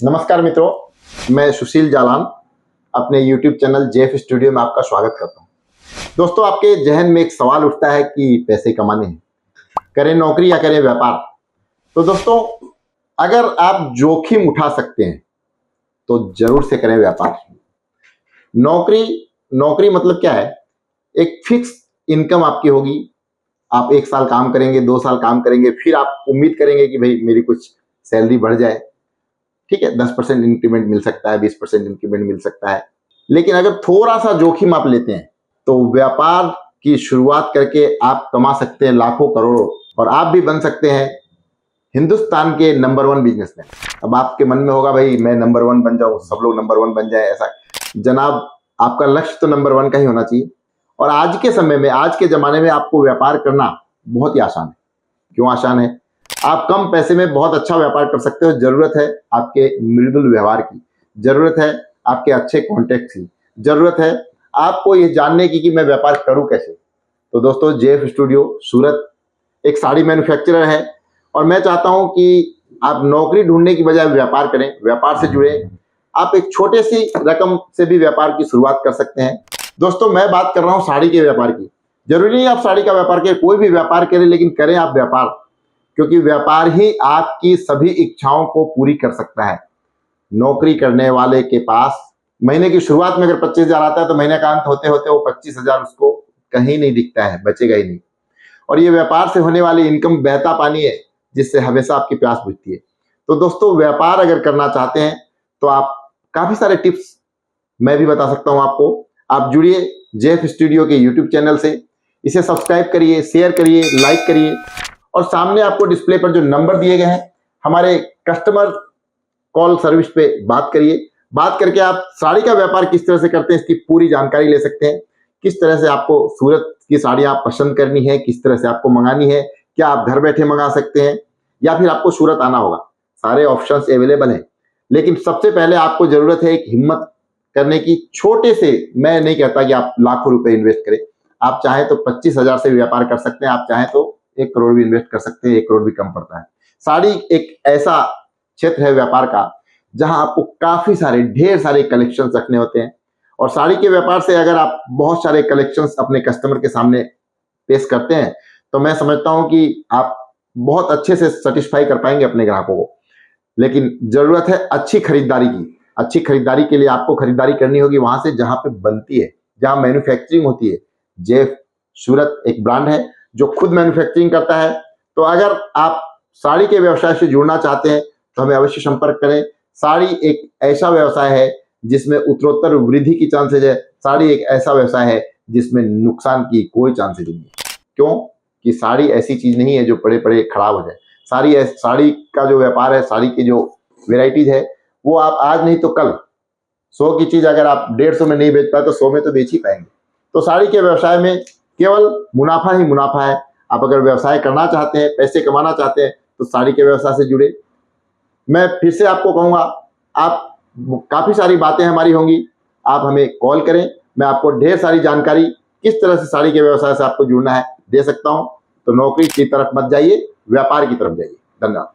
नमस्कार मित्रों, मैं सुशील जालान अपने YouTube चैनल जेफ स्टूडियो में आपका स्वागत करता हूं। दोस्तों, आपके जहन में एक सवाल उठता है कि पैसे कमाने हैं, करें नौकरी या करें व्यापार। तो दोस्तों, अगर आप जोखिम उठा सकते हैं तो जरूर से करें व्यापार। नौकरी नौकरी मतलब क्या है? एक फिक्स इनकम आपकी होगी। आप 1 साल काम करेंगे, 2 साल काम करेंगे, फिर आप उम्मीद करेंगे कि भाई मेरी कुछ सैलरी बढ़ जाए। ठीक है, 10% इंक्रीमेंट मिल सकता है, 20% इंक्रीमेंट मिल सकता है। लेकिन अगर थोड़ा सा जोखिम आप लेते हैं तो व्यापार की शुरुआत करके आप कमा सकते हैं लाखों करोड़ों, और आप भी बन सकते हैं हिंदुस्तान के नंबर 1 बिजनेसमैन। अब आपके मन में होगा भाई मैं नंबर 1 बन जाऊं, सब लोग नंबर 1 बन जाए। ऐसा जनाब, आपका लक्ष्य तो नंबर 1 का ही होना चाहिए। और आज के समय में, आज के जमाने में आपको व्यापार करना बहुत ही आसान है। क्यों आसान है? आप कम पैसे में बहुत अच्छा व्यापार कर सकते हो। जरूरत है आपके मृदुल व्यवहार की, जरूरत है आपके अच्छे कॉन्टेक्ट की, जरूरत है आपको ये जानने की कि मैं व्यापार करूं कैसे। तो दोस्तों, जेफ स्टूडियो सूरत एक साड़ी मैन्युफैक्चरर है, और मैं चाहता हूं कि आप नौकरी ढूंढने की बजाय व्यापार करें, व्यापार से जुड़े। आप एक छोटे सी रकम से भी व्यापार की शुरुआत कर सकते हैं। दोस्तों, मैं बात कर रहा हूं साड़ी के व्यापार की। जरूरी नहीं आप साड़ी का व्यापार करें, कोई भी व्यापार करें, लेकिन करें आप व्यापार, क्योंकि व्यापार ही आपकी सभी इच्छाओं को पूरी कर सकता है। नौकरी करने वाले के पास महीने की शुरुआत में अगर 25,000 आता है तो महीने का अंत होते होते वो 25,000 उसको कहीं नहीं दिखता है, बचेगा ही नहीं। और ये व्यापार से होने वाली इनकम बहता पानी है, जिससे हमेशा आपकी प्यास बुझती है। तो दोस्तों, व्यापार अगर करना चाहते हैं तो आप काफी सारे टिप्स मैं भी बता सकता हूं आपको। आप जुड़िए जेफ स्टूडियो के यूट्यूब चैनल से, इसे सब्सक्राइब करिए, शेयर करिए, लाइक करिए, और सामने आपको डिस्प्ले पर जो नंबर दिए गए हैं हमारे कस्टमर कॉल सर्विस पे बात करिए। बात करके आप साड़ी का व्यापार किस तरह से करते हैं इसकी पूरी जानकारी ले सकते हैं। किस तरह से आपको सूरत की साड़ियां पसंद करनी है, किस तरह से आपको मंगानी है, क्या आप घर बैठे मंगा सकते हैं या फिर आपको सूरत आना होगा। सारे ऑप्शंस अवेलेबल हैं, लेकिन सबसे पहले आपको जरूरत है एक हिम्मत करने की। छोटे से, मैं नहीं कहता कि आप लाखों रुपए इन्वेस्ट करें। आप चाहें तो 25,000 से व्यापार कर सकते हैं, आप चाहें तो 1 करोड़ भी इन्वेस्ट कर सकते हैं। 1 करोड़ भी कम पड़ता है। साड़ी एक ऐसा क्षेत्र है व्यापार का जहां आपको काफी सारे, ढेर सारे कलेक्शंस रखने होते हैं, और साड़ी के व्यापार से अगर आप बहुत सारे कलेक्शंस अपने कस्टमर के सामने पेश करते हैं तो मैं समझता हूं कि आप बहुत अच्छे से सेटिस्फाई कर पाएंगे अपने ग्राहकों को। लेकिन जरूरत है अच्छी खरीदारी की। अच्छी खरीदारी के लिए आपको खरीदारी करनी होगी वहां से जहां पे बनती है, जहां मैन्युफैक्चरिंग होती है। जेफ सूरत एक ब्रांड है जो खुद मैन्युफैक्चरिंग करता है। तो अगर आप साड़ी के व्यवसाय से जुड़ना चाहते हैं तो हमें अवश्य संपर्क करें। साड़ी एक ऐसा व्यवसाय है जिसमें उत्तरोत्तर वृद्धि की चांसेज है। साड़ी एक ऐसा व्यवसाय है जिसमें नुकसान की कोई चांसेज नहीं है। क्यों? कि साड़ी ऐसी चीज नहीं है जो पड़े पड़े खराब हो जाए। साड़ी का जो व्यापार है, साड़ी की जो वेराइटीज है, वो आप आज नहीं तो कल 100 की चीज अगर आप 150 में नहीं बेच पाए तो 100 में तो बेच ही पाएंगे। तो साड़ी के व्यवसाय में केवल मुनाफा ही मुनाफा है। आप अगर व्यवसाय करना चाहते हैं, पैसे कमाना चाहते हैं, तो साड़ी के व्यवसाय से जुड़े। मैं फिर से आपको कहूंगा, आप काफी सारी बातें हमारी होंगी, आप हमें कॉल करें। मैं आपको ढेर सारी जानकारी किस तरह से साड़ी के व्यवसाय से आपको जुड़ना है दे सकता हूं। तो नौकरी की तरफ मत जाइए, व्यापार की तरफ जाइए। धन्यवाद।